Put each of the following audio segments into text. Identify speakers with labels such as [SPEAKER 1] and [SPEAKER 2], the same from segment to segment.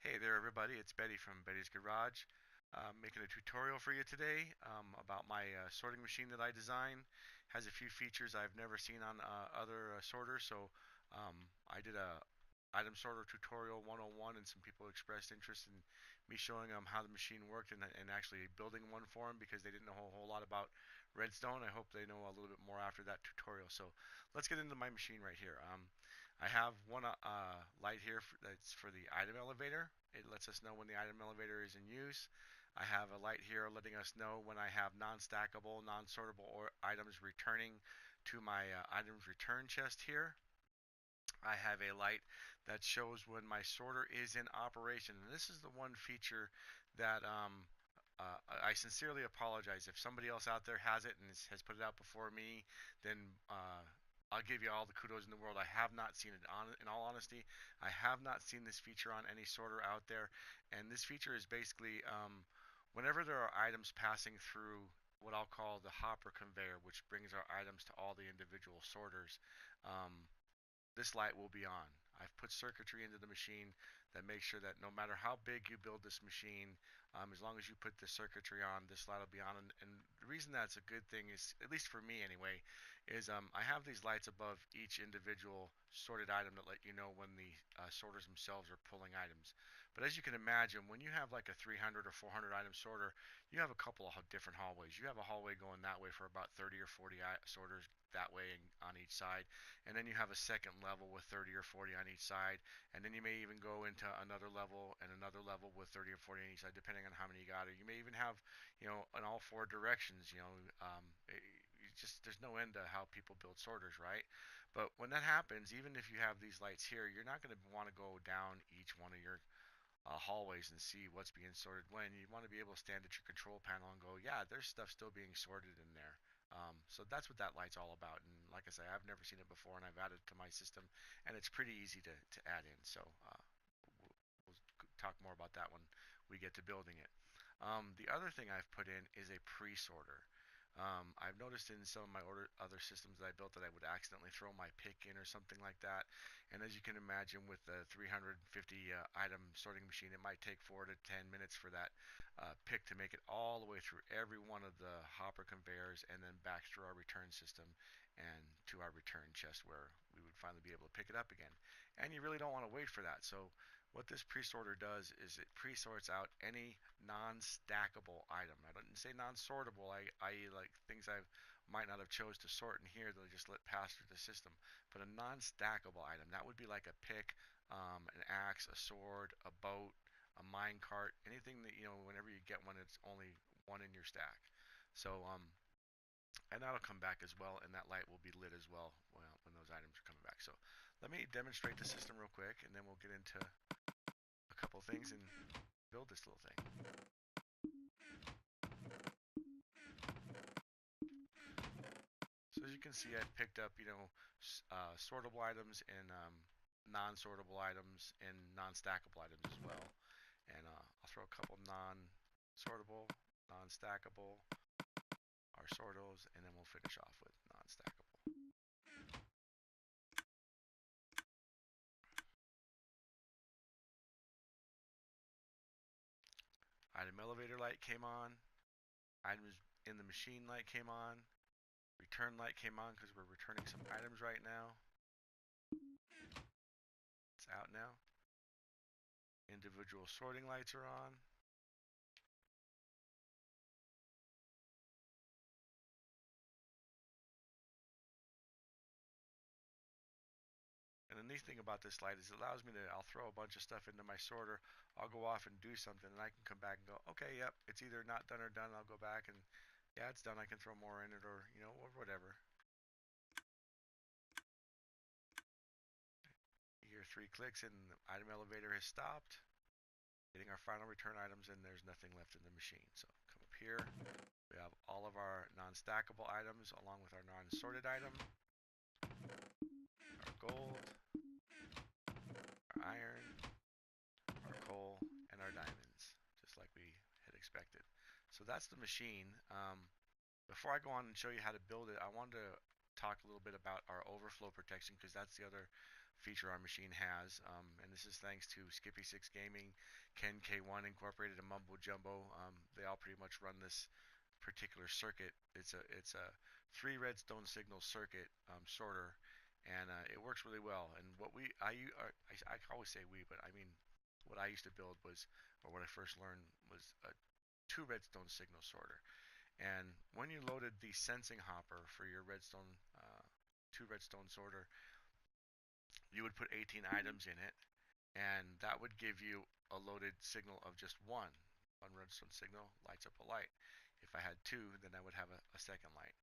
[SPEAKER 1] Hey there everybody, it's Betty from Betty's Garage. Making a tutorial for you today about my sorting machine that I designed. Has a few features I've never seen on other sorters, so I did a item sorter tutorial 101 and some people expressed interest in me showing them how the machine worked and actually building one for them because they didn't know a whole lot about redstone. I hope they know a little bit more after that tutorial. So let's get into my machine right here. I have one light here that's for the item elevator. It lets us know when the item elevator is in use. I have a light here letting us know when I have non-stackable, non-sortable items returning to my items return chest here. I have a light that shows when my sorter is in operation. And this is the one feature that I sincerely apologize. If somebody else out there has it and has put it out before me, then I'll give you all the kudos in the world. I have not seen it. In all honesty, I have not seen this feature on any sorter out there. And this feature is basically whenever there are items passing through what I'll call the hopper conveyor, which brings our items to all the individual sorters. This light will be on. I've put circuitry into the machine that makes sure that no matter how big you build this machine, as long as you put the circuitry on, this light will be on. And the reason that's a good thing is, at least for me anyway, is I have these lights above each individual sorted item that let you know when the sorters themselves are pulling items. But as you can imagine, when you have like a 300 or 400 item sorter, you have a couple of different hallways. You have a hallway going that way for about 30 or 40 sorters that way on each side, and then you have a second level with 30 or 40 on each side, and then you may even go into another level and another level with 30 or 40 on each side, depending on how many you got. Or you may even have, in all four directions. There's no end to how people build sorters, right? But when that happens, even if you have these lights here, you're not going to want to go down each one of your hallways and see what's being sorted when. You want to be able to stand at your control panel and go, yeah, there's stuff still being sorted in there. So that's what that light's all about. And like I say, I've never seen it before, and I've added it to my system, and it's pretty easy to add in. So we'll talk more about that when we get to building it. The other thing I've put in is a pre-sorter. I've noticed in some of my other systems that I built that I would accidentally throw my pick in or something like that. And as you can imagine, with the 350 item sorting machine, it might take 4 to 10 minutes for that pick to make it all the way through every one of the hopper conveyors and then back through our return system and to our return chest where we would finally be able to pick it up again. And you really don't want to wait for that. So what this pre-sorter does is it pre-sorts out any non-stackable item. I didn't say non-sortable, i.e. like things I might not have chose to sort in here, they'll just let pass through the system. But a non-stackable item, that would be like a pick, an axe, a sword, a boat, a mine cart, anything that, whenever you get one, it's only one in your stack. So, and that'll come back as well, and that light will be lit as well when those items are coming back. So let me demonstrate the system real quick, and then we'll get into a couple things and build this little thing. So as you can see, I've picked up, sortable items and non-sortable items and non-stackable items as well. And I'll throw a couple non-sortable, non-stackable, our sortos, and then we'll finish off with non-stackable. Item elevator light came on. Items in the machine light came on. Return light came on because we're returning some items right now. It's out now. Individual sorting lights are on. And the neat thing about this light is it allows me to, I'll throw a bunch of stuff into my sorter, I'll go off and do something, and I can come back and go, okay, yep, it's either not done or done. I'll go back and, yeah, it's done. I can throw more in it, or, or whatever. You hear 3 clicks and the item elevator has stopped. Getting our final return items, and there's nothing left in the machine. So come up here. We have all of our non-stackable items along with our non-sorted item, our gold, our iron, our coal, and our diamonds, just like we had expected. So that's the machine. Before I go on and show you how to build it, I wanted to talk a little bit about our overflow protection because that's the other feature our machine has, and this is thanks to Skippy6 Gaming, Ken K1 Incorporated, and Mumbo Jumbo. They all pretty much run this particular circuit. It's a 3 redstone signal circuit sorter, and it works really well. And what I always say we, but I mean what I used to build was, or what I first learned was a 2 redstone signal sorter. And when you loaded the sensing hopper for your redstone 2 redstone sorter, you would put 18 items in it, and that would give you a loaded signal of just one redstone signal lights up a light. If I had 2, then I would have a second light.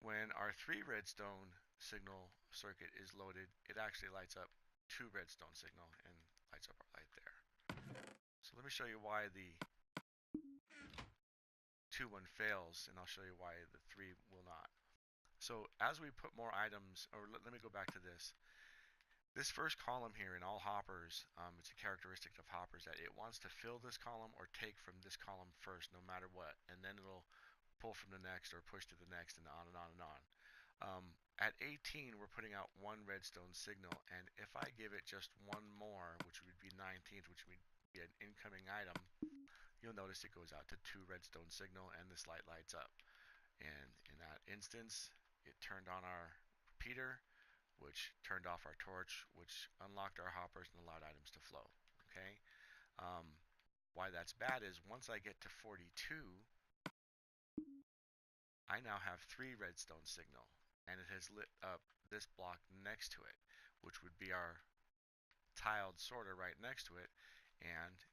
[SPEAKER 1] When our 3 redstone signal circuit is loaded, it actually lights up 2 redstone signal and lights up our light there. So let me show you why the 2 one fails, and I'll show you why the 3 will not. So as we put more items, or let me go back to this. This first column here in all hoppers, it's a characteristic of hoppers that it wants to fill this column or take from this column first, no matter what, and then it'll pull from the next or push to the next, and on and on and on. At 18, we're putting out 1 redstone signal, and if I give it just 1 more, which would be 19th, which would be an incoming item, you'll notice it goes out to 2 redstone signal, and this light lights up. And in that instance, it turned on our repeater, which turned off our torch, which unlocked our hoppers and allowed items to flow. Okay. Why that's bad is once I get to 42, I now have 3 redstone signal, and it has lit up this block next to it, which would be our tiled sorter right next to it, and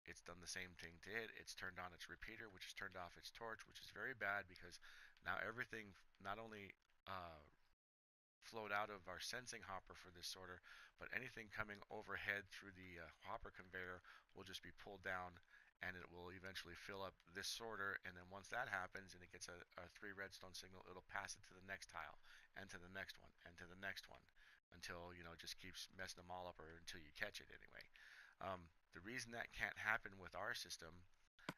[SPEAKER 1] it's done the same thing to it. It's turned on its repeater, which has turned off its torch, which is very bad because now everything not only flowed out of our sensing hopper for this sorter, but anything coming overhead through the hopper conveyor will just be pulled down, and it will eventually fill up this sorter. And then once that happens and it gets a 3 redstone signal, it'll pass it to the next tile and to the next one and to the next one until it just keeps messing them all up, or until you catch it anyway. The reason that can't happen with our system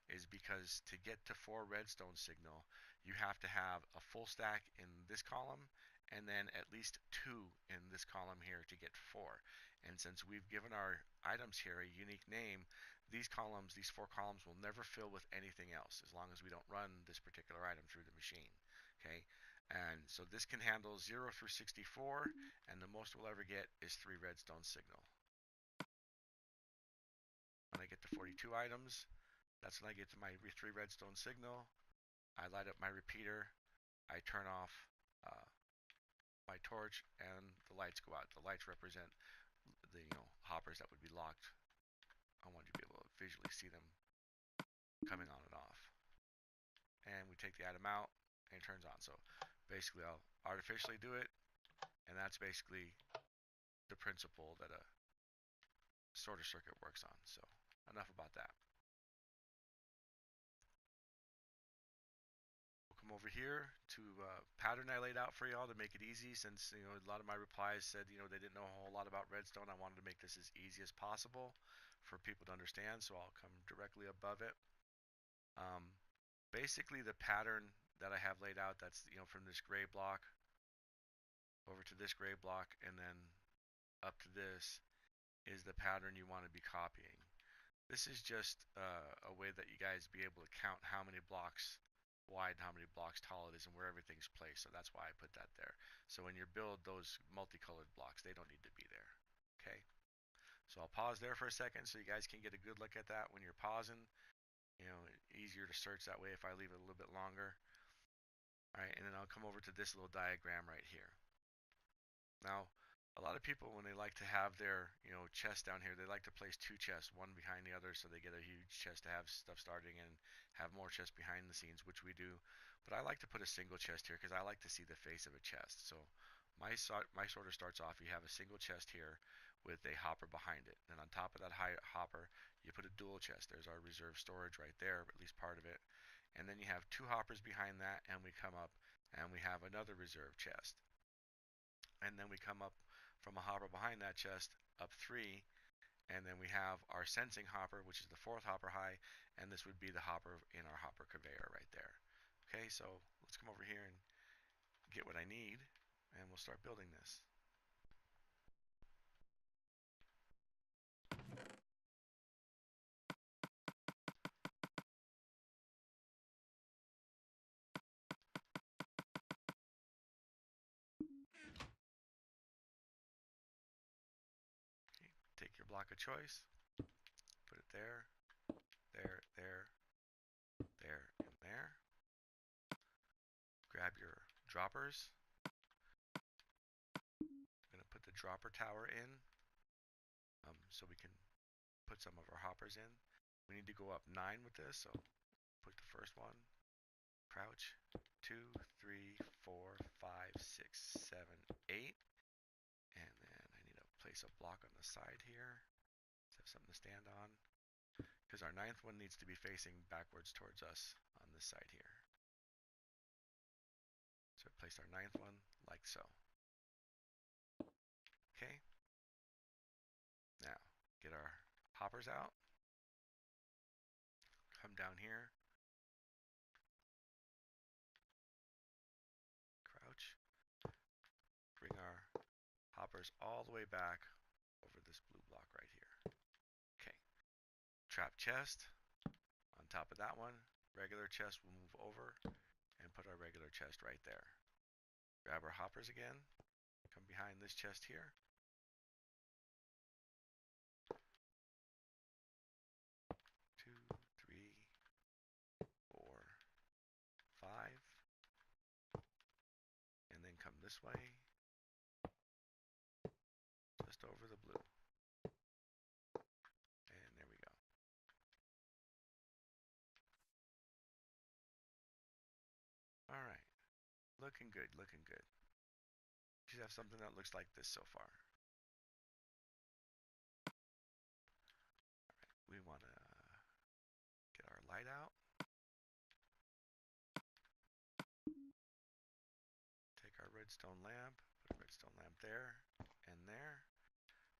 [SPEAKER 1] is because to get to 4 redstone signal, you have to have a full stack in this column and then at least 2 in this column here to get 4. And since we've given our items here a unique name, these 4 columns will never fill with anything else as long as we don't run this particular item through the machine. Okay, and so this can handle 0 through 64, and the most we'll ever get is 3 redstone signal. When I get to 42 items, that's when I get to my 3 redstone signal. I light up my repeater, I turn off my torch, and the lights go out. The lights represent the hoppers that would be locked. I want you to be able to visually see them coming on and off. And we take the item out, and it turns on. So basically I'll artificially do it, and that's basically the principle that a sorter circuit works on. So enough about that. Over here to pattern I laid out for y'all to make it easy, since a lot of my replies said they didn't know a whole lot about redstone. I wanted to make this as easy as possible for people to understand, so I'll come directly above it. Basically the pattern that I have laid out, that's from this gray block over to this gray block and then up to this, is the pattern you want to be copying. This is just a way that you guys be able to count how many blocks wide and how many blocks tall it is and where everything's placed. So that's why I put that there. So when you build those multicolored blocks, they don't need to be there. Okay. So I'll pause there for a second so you guys can get a good look at that when you're pausing. Easier to search that way if I leave it a little bit longer. All right, and then I'll come over to this little diagram right here. Now, a lot of people, when they like to have their chest down here, they like to place 2 chests, one behind the other, so they get a huge chest to have stuff starting and have more chests behind the scenes, which we do. But I like to put a single chest here because I like to see the face of a chest. So my sorter starts off, you have a single chest here with a hopper behind it. Then on top of that hopper, you put a dual chest. There's our reserve storage right there, at least part of it. And then you have 2 hoppers behind that, and we come up and we have another reserve chest. And then we come up from a hopper behind that chest up 3, and then we have our sensing hopper, which is the 4th hopper high, and this would be the hopper in our hopper conveyor right there. Okay, so let's come over here and get what I need, and we'll start building this. your block of choice, put it there, there, there, there, and there. Grab your droppers. I'm going to put the dropper tower in so we can put some of our hoppers in. We need to go up 9 with this, so put the first one. Crouch, 2, 3, 4, 5, 6, 7, 8. And then I need to place a block on the side here. Let's have something to stand on. Because our 9th one needs to be facing backwards towards us on this side here. So place our 9th one like so. Okay. Now, get our hoppers out. Come down here. Crouch. Bring our hoppers all the way back over this blue block right here. Okay. Trap chest. On top of that one, regular chest will move over and put our regular chest right there. Grab our hoppers again. Come behind this chest here. And then come this way, just over the blue. And there we go. All right, looking good, looking good. You should have something that looks like this so far. All right, we want to get our light out. Take our redstone lamp, put a redstone lamp there and there.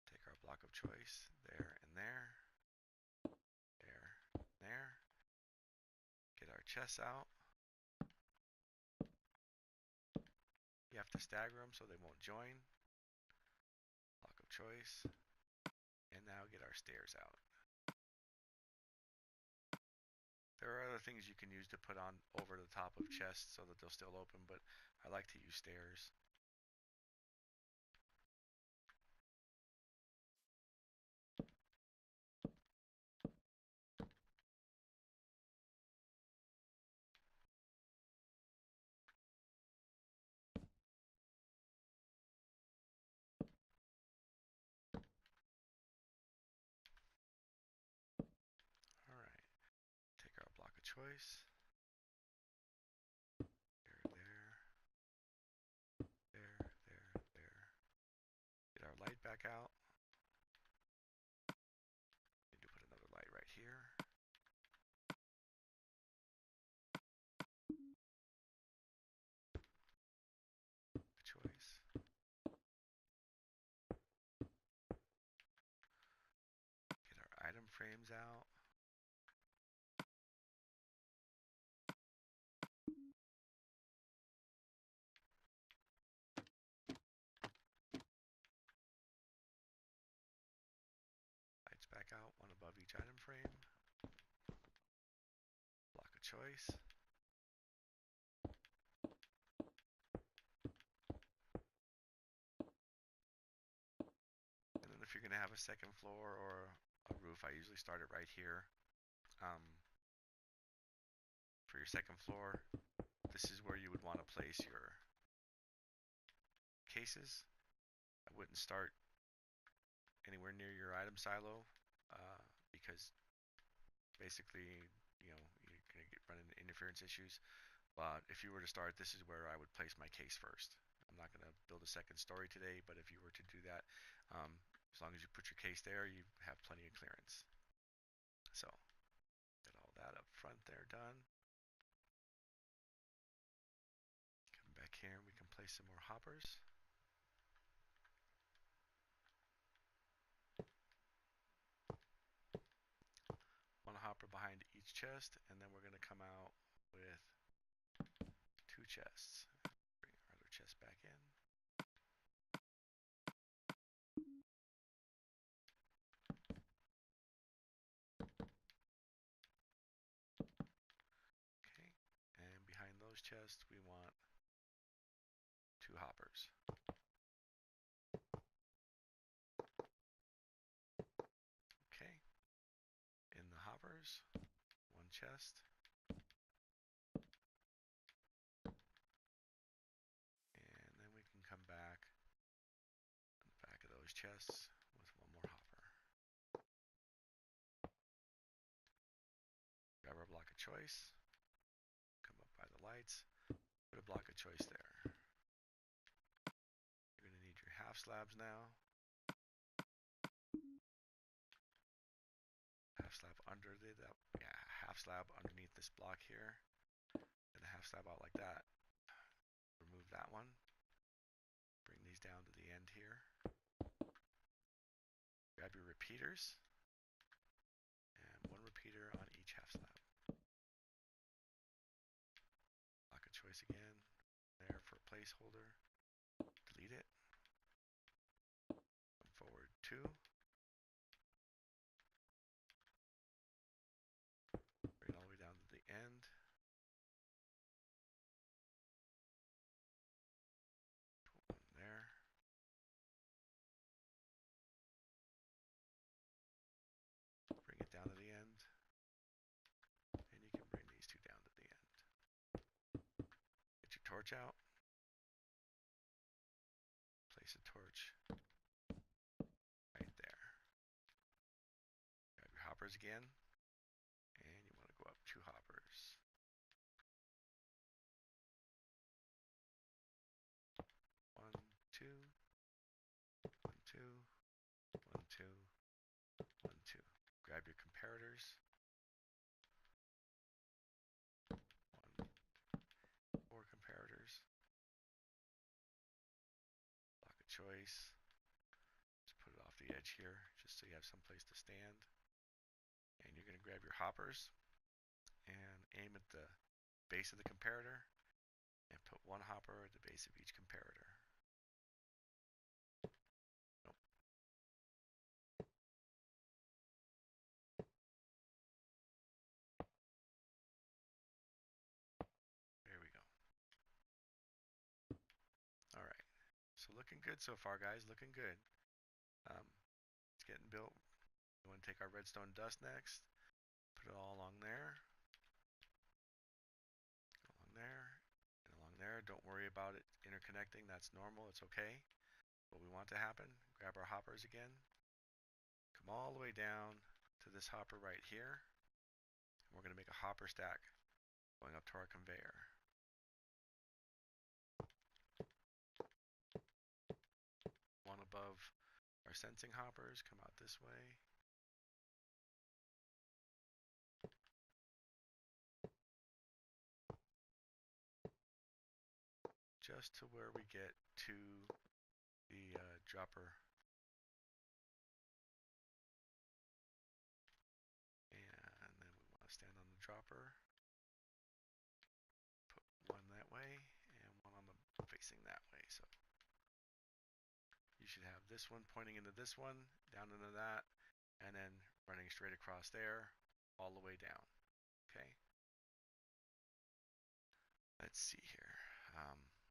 [SPEAKER 1] Take our block of choice there and there. There, there. Get our chests out. You have to stagger them so they won't join. Block of choice. And now get our stairs out. There are other things you can use to put on over the top of chests so that they'll still open, but I like to use stairs. Alright, take our block of choice. There. Get our light back out. Need to put another light right here. Choice. Get our item frames out. Lights back out, one above each item frame. Block of choice. And then if you're going to have a second floor or a roof, I usually start it right here. For your second floor, this is where you would want to place your cases. I wouldn't start anywhere near your item silo because basically, you know, you're going to run into interference issues. But if you were to start, this is where I would place my case first. I'm not going to build a second story today, but if you were to do that, as long as you put your case there, you have plenty of clearance. So, get all that up front there done. Come back here and we can place some more hoppers. One hopper behind each chest, and then we're going to come out with 2 chests. Bring our other chest back in. Okay, and behind those chests we want 2 hoppers. chest. And then we can come back on the back of those chests with one more hopper. Grab our block of choice. Come up by the lights. Put a block of choice there. You're going to need your half slabs now. Half slab under half slab underneath this block here. And a half slab out like that. Remove that one. Bring these down to the end here. Grab your repeaters. And one repeater on each half slab. Block of choice again. There for a placeholder. Delete it. Come forward 2. Bring it all the way down to the end. Put one there. Bring it down to the end. And you can bring these two down to the end. Get your torch out. Place a torch right there. Grab your hoppers again. And you want to go up 2 hoppers. 1, 2, 1, 2, 1, 2, 1, 2. Grab your comparators. 4 comparators. Block of choice. Just put it off the edge here, just so you have some place to stand. And you're going to grab your hoppers and aim at the base of the comparator and put 1 hopper at the base of each comparator. Nope. There we go. Alright, so looking good so far, guys, looking good. It's getting built. We want to take our redstone dust next, put it all along there, along there, and along there. Don't worry about it interconnecting, that's normal, it's okay. What we want to happen, grab our hoppers again, come all the way down to this hopper right here, and we're going to make a hopper stack going up to our conveyor. One above our sensing hoppers, come out this way. Just to where we get to the dropper. And then we want to stand on the dropper. Put one that way and one on the facing that way. So you should have this one pointing into this one, down into that, and then running straight across there, all the way down. Okay. Let's see here.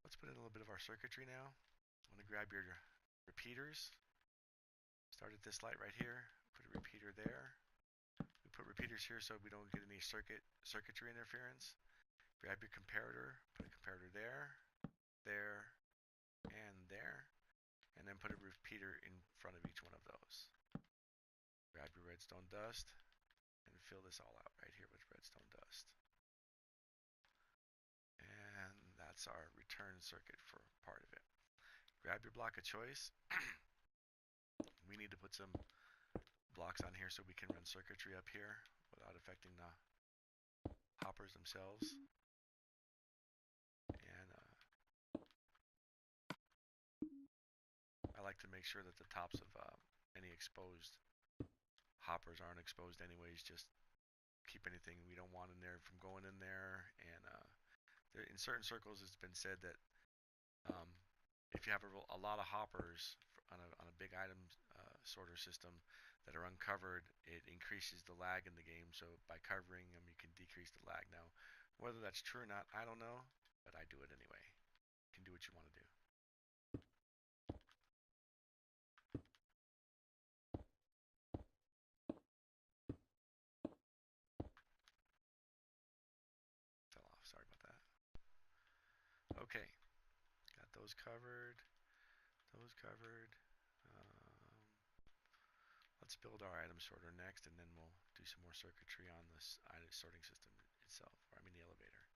[SPEAKER 1] Let's put in a little bit of our circuitry now. I'm going to grab your repeaters. Start at this light right here. Put a repeater there. We put repeaters here so we don't get any circuitry interference. Grab your comparator. Put a comparator there, there, and there. And then put a repeater in front of each one of those. Grab your redstone dust and fill this all out right here with redstone dust. And that's our return circuit for part of it. Grab your block of choice. We need to put some blocks on here so we can run circuitry up here without affecting the hoppers themselves. And I like to make sure that the tops of any exposed hoppers aren't exposed anyways, just keep anything we don't want in there from going in there. And in certain circles it's been said that if you have a lot of hoppers on a big item sorter system that are uncovered, it increases the lag in the game. So by covering them, you can decrease the lag. Now, whether that's true or not, I don't know, but I do it anyway. You can do what you want to do. Okay, got those covered. Let's build our item sorter next, and then we'll do some more circuitry on this item sorting system itself, or I mean the elevator.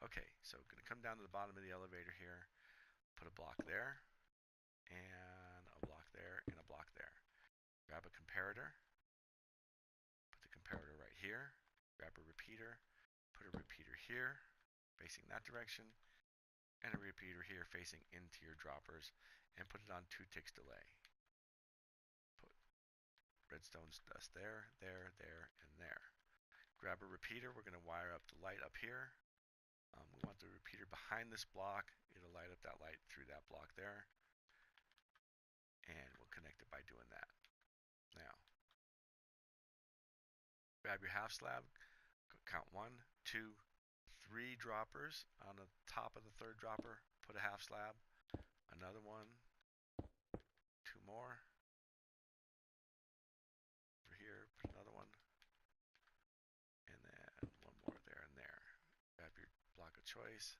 [SPEAKER 1] Okay, so I'm going to come down to the bottom of the elevator here, put a block there, and a block there, and a block there. Grab a comparator, put the comparator right here, grab a repeater, put a repeater here, facing that direction, and a repeater here facing into your droppers, and put it on 2 ticks delay. Put redstone dust there, there, and there. Grab a repeater. We're going to wire up the light up here. We want the repeater behind this block. It'll light up that light through that block there. And we'll connect it by doing that. Now, grab your half slab. Count 1, 2, 3 droppers. On the top of the 3rd dropper, put a half slab. Another one. 2 more. Over here, put another one. And then 1 more there and there. Grab your block of choice.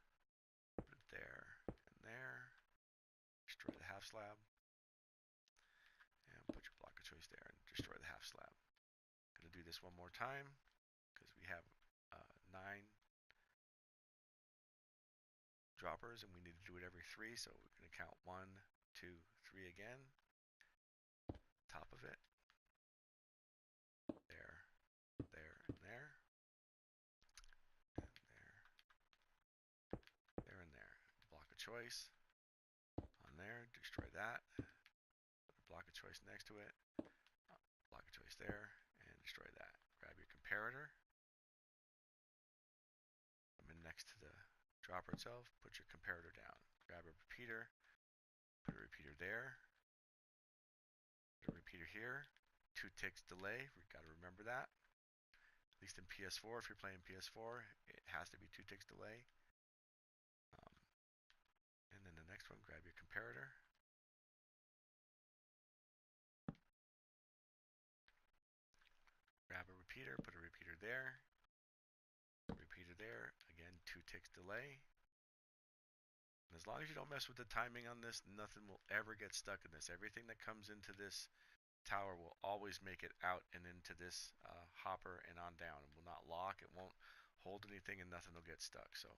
[SPEAKER 1] Put it there and there. Destroy the half slab. And put your block of choice there and destroy the half slab. Going to do this one more time because we have 9 droppers and we need to do it every 3, so we're going to count 1, 2, 3 again. Top of it. There, there, and there. And there, and there. Block of choice on there, destroy that. Put a block of choice next to it. Block of choice there, and destroy that. Grab your comparator. Come in next to the dropper itself, put your comparator down. Grab a repeater, put a repeater there, put a repeater here, 2 ticks delay, we've got to remember that. At least in PS4, if you're playing PS4, it has to be 2 ticks delay. And then the next one, grab your comparator. Grab a repeater, put a repeater there, repeater there, again 2 ticks delay. And as long as you don't mess with the timing on this, nothing will ever get stuck in this. Everything that comes into this tower will always make it out and into this hopper and on down. It will not lock, it won't hold anything, and nothing will get stuck. So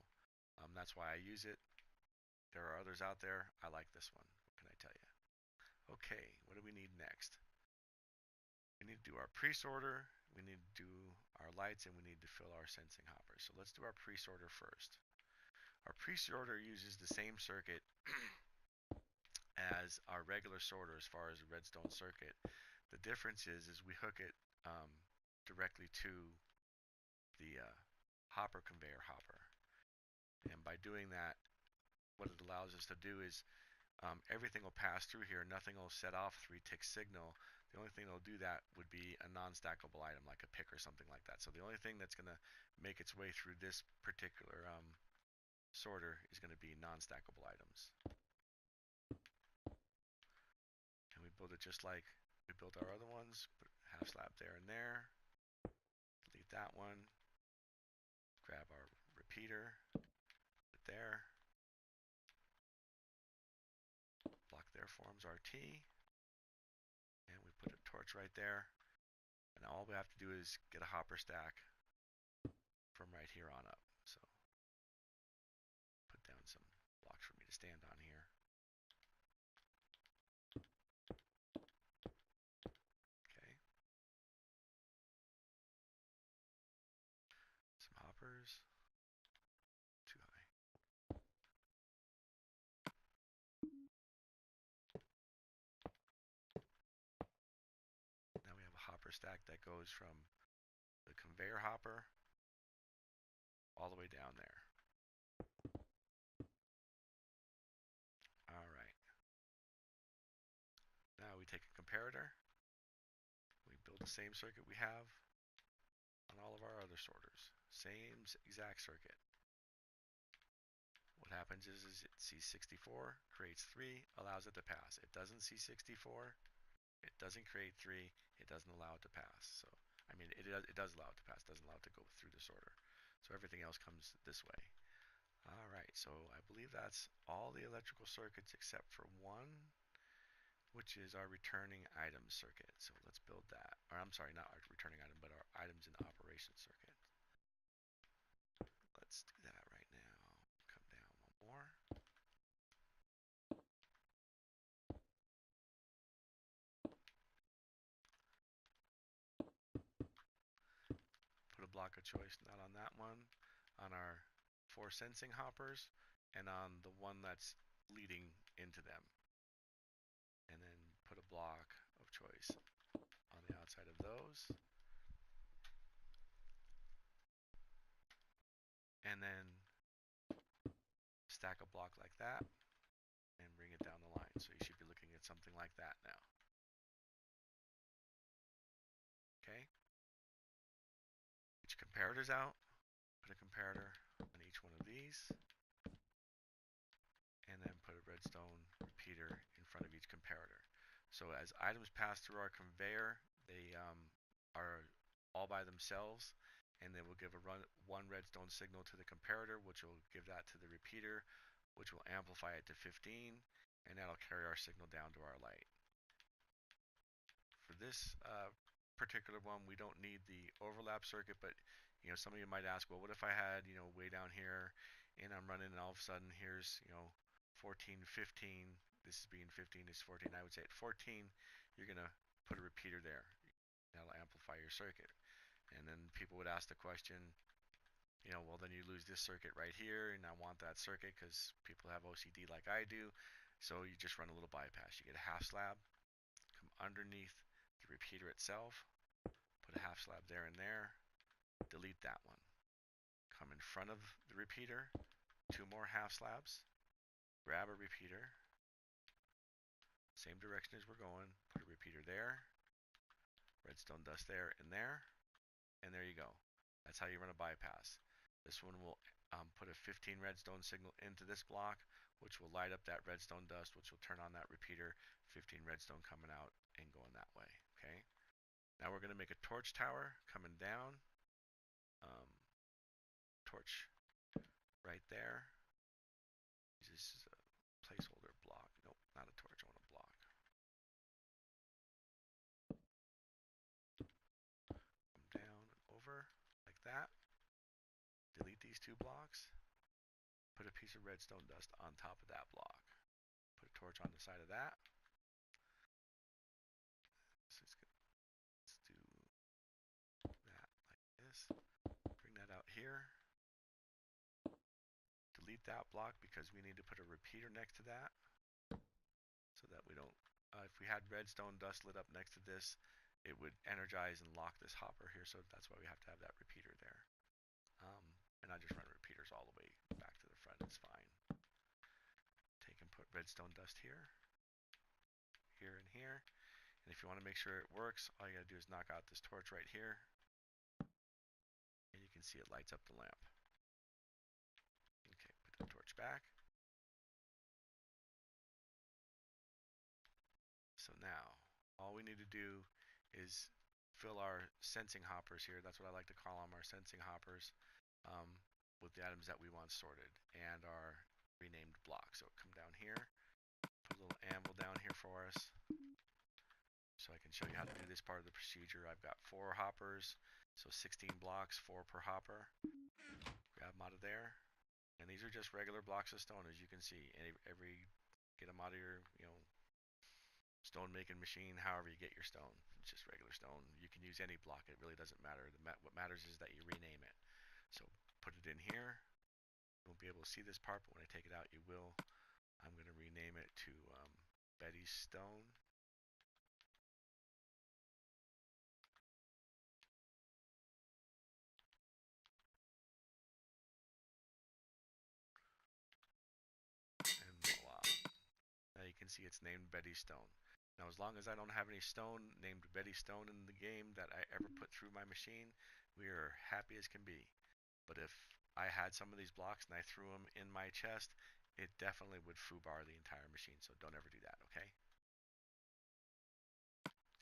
[SPEAKER 1] that's why I use it. There are others out there. I like this one. What can I tell you? Okay, what do we need next? We need to do our pre-sorter, we need to do our lights, and we need to fill our sensing hoppers. So let's do our pre-sorter first. Our pre-sorter uses the same circuit as our regular sorter as far as the redstone circuit. The difference is we hook it directly to the hopper conveyor hopper. And by doing that, what it allows us to do is everything will pass through here. Nothing will set off 3-tick signal. The only thing that will do that would be a non-stackable item like a pick or something like that. So the only thing that's going to make its way through this particular sorter is going to be non-stackable items. And we build it just like we built our other ones. Put half slab there and there. Delete that one. Grab our repeater. Put it there. Block there forms RT. And we put a torch right there. And all we have to do is get a hopper stack from right here on up. So put down some blocks for me to stand on here. Okay. Some hoppers. Too high. Now we have a hopper stack that goes from the conveyor hopper all the way down there. All right. Now we take a comparator. We build the same circuit we have on all of our other sorters. Same exact circuit. What happens is it sees 64, creates 3, allows it to pass. It doesn't see 64, it doesn't create 3, it doesn't allow it to pass. So, I mean, it does allow it to pass, doesn't allow it to go through the sorter. So everything else comes this way. All right, So I believe that's all the electrical circuits except for one, which is our returning items circuit. So let's build that. Or I'm sorry, not our returning item, but our items in operation circuit. Let's do that right now. Come down one more. Put a block of choice not on that one, on our 4 sensing hoppers, and on the one that's leading into them. And then put a block of choice on the outside of those. And then stack a block like that and bring it down the line. So you should be looking at something like that now. Okay. Each comparator's out. Put a comparator on each one of these. And then put a redstone repeater in front of each comparator. So as items pass through our conveyor, they are all by themselves, and then we'll give one redstone signal to the comparator, which will give that to the repeater, which will amplify it to 15, and that'll carry our signal down to our light. For this particular one, we don't need the overlap circuit, but some of you might ask, well, what if I had way down here, and I'm running, and all of a sudden here's 14, 15. This is being 15, it's 14. I would say at 14, you're gonna put a repeater there. That'll amplify your circuit. And then people would ask the question, well, then you lose this circuit right here, and I want that circuit because people have OCD like I do. So you just run a little bypass. You get a half slab, come underneath the repeater itself, put a half slab there and there, delete that one. Come in front of the repeater, 2 more half slabs, grab a repeater, same direction as we're going, put a repeater there, redstone dust there, and there you go. That's how you run a bypass. This one will put a 15 redstone signal into this block, which will light up that redstone dust, which will turn on that repeater, 15 redstone coming out and going that way, okay? Now we're going to make a torch tower coming down. Torch right there. This is a placeholder block. Nope, not a torch, I want a block. Come down and over like that. Delete these 2 blocks. Put a piece of redstone dust on top of that block. Put a torch on the side of that. Let's do that like this. Bring that out here. Delete that block because we need to put a repeater next to that so that we don't, if we had redstone dust lit up next to this, it would energize and lock this hopper here, so that's why we have to have that repeater there. And I just run repeaters all the way back to the front, it's fine. Take and put redstone dust here, here, and here. And if you want to make sure it works, all you gotta do is knock out this torch right here, and you can see it lights up the lamp. Okay, put the torch back. So now, all we need to do is fill our sensing hoppers here. That's what I like to call them, our sensing hoppers, with the items that we want sorted and our renamed blocks. So come down here, put a little anvil down here for us so I can show you how to do this part of the procedure. I've got 4 hoppers, so 16 blocks, 4 per hopper. Grab them out of there. And these are just regular blocks of stone, as you can see. Get them out of your, stone making machine, however you get your stone. It's just regular stone. You can use any block, it really doesn't matter. What matters is that you rename it. So put it in here. You won't be able to see this part, but when I take it out, you will. I'm going to rename it to Betty's Stone. And voila. Now you can see it's named Betty Stone. Now, as long as I don't have any stone named Betty Stone in the game that I ever put through my machine, we are happy as can be. But if I had some of these blocks and I threw them in my chest, it definitely would foobar the entire machine, so don't ever do that, okay?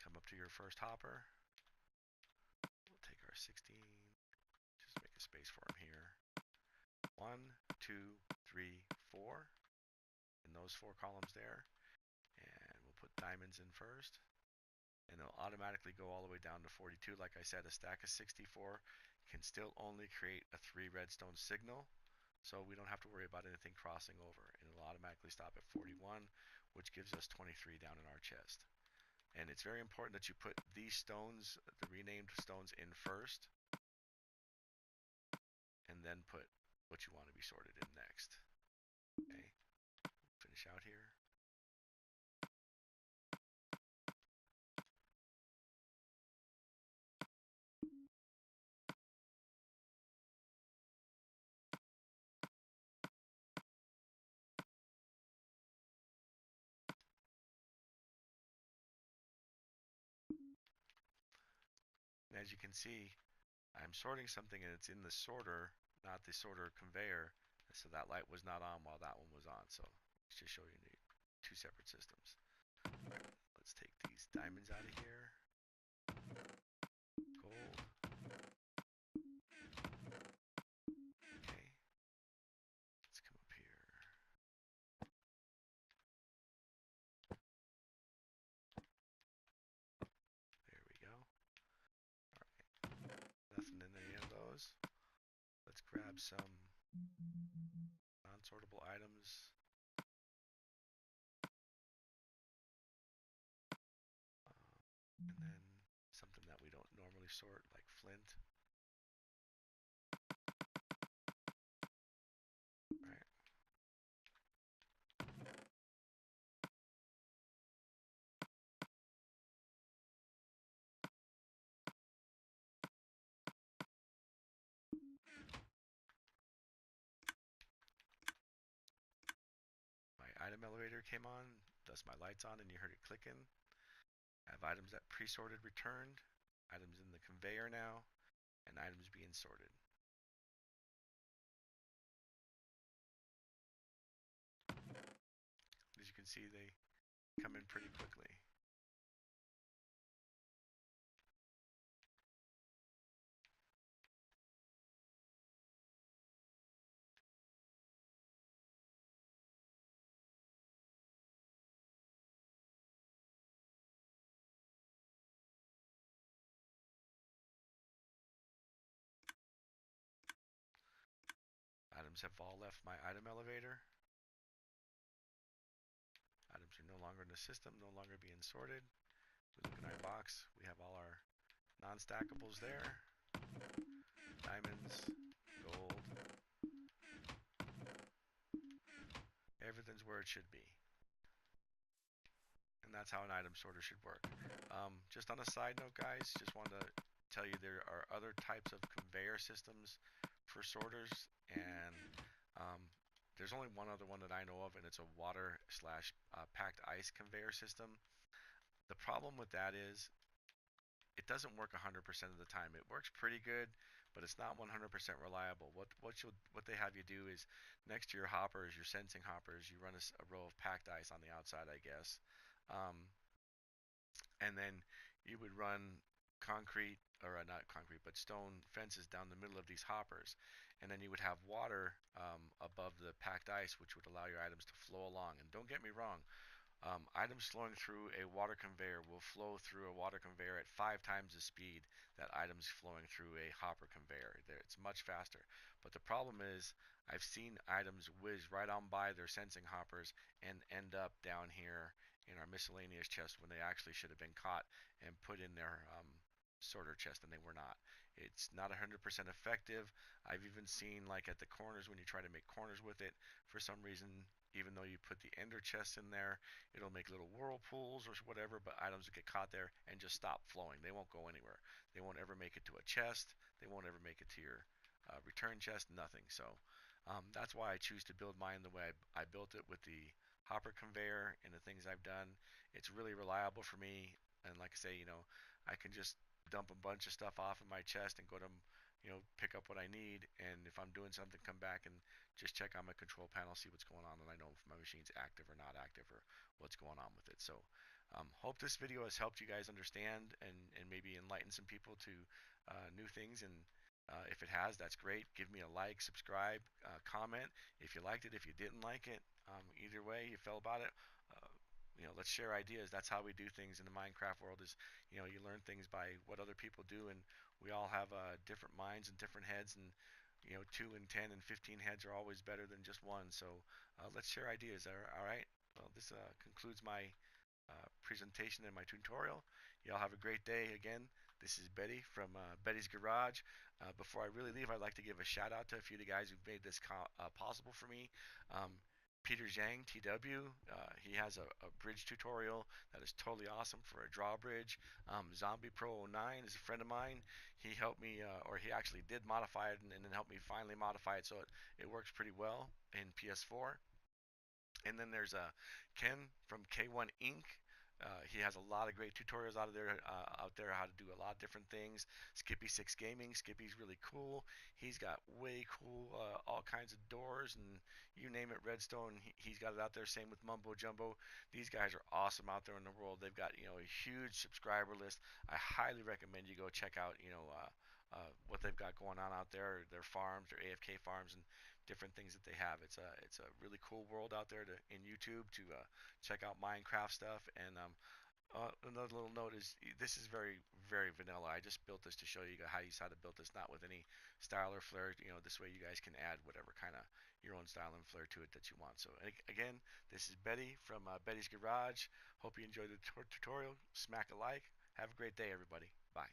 [SPEAKER 1] Come up to your first hopper. We'll take our 16, just make a space for them here. 1, 2, 3, 4 in those 4 columns there. And we'll put diamonds in first. And it'll automatically go all the way down to 42. Like I said, a stack of 64 can still only create a 3 redstone signal. So we don't have to worry about anything crossing over. And it'll automatically stop at 41, which gives us 23 down in our chest. And it's very important that you put these stones, the renamed stones, in first. And then put what you want to be sorted in next. Okay, finish out here. And as you can see, I'm sorting something and it's in the sorter, not the sorter conveyor. So that light was not on while that one was on. So let's just show you 2 separate systems. All right, let's take these diamonds out of here. Gold. Okay. Let's come up here. There we go. All right. Nothing in any of those. Let's grab some non-sortable items. And then something that we don't normally sort, like flint. Right. My item elevator came on, thus my lights on, and you heard it clicking. I have items that pre-sorted returned, items in the conveyor now, and items being sorted. As you can see, they come in pretty quickly. Items have all left my item elevator. Items are no longer in the system, no longer being sorted. We look in our box, we have all our non-stackables there. Diamonds, gold. Everything's where it should be. And that's how an item sorter should work. Just on a side note, guys, just wanted to tell you there are other types of conveyor systems for sorters, and there's only one other one that I know of, and it's a water slash packed ice conveyor system. The problem with that is it doesn't work 100% of the time. It works pretty good, but it's not 100% reliable. What they have you do is next to your hoppers, your sensing hoppers, you run a row of packed ice on the outside, I guess, and then you would run concrete, or not concrete, but stone fences down the middle of these hoppers, and then you would have water above the packed ice, which would allow your items to flow along. And don't get me wrong, items flowing through a water conveyor will flow through a water conveyor at 5 times the speed that items flowing through a hopper conveyor. It's much faster. But the problem is I've seen items whiz right on by their sensing hoppers and end up down here in our miscellaneous chest when they actually should have been caught and put in their sorter chest, and they were not. It's not 100% effective. I've even seen, like at the corners, when you try to make corners with it, for some reason, even though you put the ender chests in there, it'll make little whirlpools or whatever, but items will get caught there and just stop flowing. They won't go anywhere. They won't ever make it to a chest. They won't ever make it to your return chest, nothing. So that's why I choose to build mine the way I built it, with the hopper conveyor and the things I've done. It's really reliable for me, and like I say, I can just dump a bunch of stuff off in my chest and go to, pick up what I need, and if I'm doing something, come back and just check on my control panel, see what's going on, and I know if my machine's active or not active, or what's going on with it. So hope this video has helped you guys understand and maybe enlighten some people to new things, and If it has, that's great. Give me a like, subscribe, comment if you liked it, if you didn't like it. Either way you felt about it. Uh, let's share ideas. That's how we do things in the Minecraft world. Is you learn things by what other people do, and we all have different minds and different heads, and 2 and 10 and 15 heads are always better than just one. So let's share ideas. All right. Well, this concludes my presentation and my tutorial. Y'all have a great day. Again, this is Betty from Betty's Garage. Before I really leave, I'd like to give a shout out to a few of the guys who've made this possible for me. Um, Peter Zhang, TW, he has a bridge tutorial that is totally awesome for a drawbridge. Zombie Pro 09 is a friend of mine. He helped me, or he actually did modify it and then helped me finally modify it so it works pretty well in PS4. And then there's Ken from K1 Inc. He has a lot of great tutorials out there how to do a lot of different things. Skippy 6 Gaming, Skippy's really cool. He's got way cool all kinds of doors and you name it, redstone. He's got it out there. Same with Mumbo Jumbo. These guys are awesome out there in the world. They've got a huge subscriber list. I highly recommend you go check out what they've got going on out there, their farms, their AFK farms, and different things that they have. It's a really cool world out there in YouTube to check out Minecraft stuff. And another little note is this is very very vanilla. I just built this to show you how to build this, not with any style or flair. This way you guys can add whatever kind of your own style and flair to it that you want. So again, this is Betty from Betty's Garage. Hope you enjoyed the tutorial. Smack a like. Have a great day, everybody. Bye.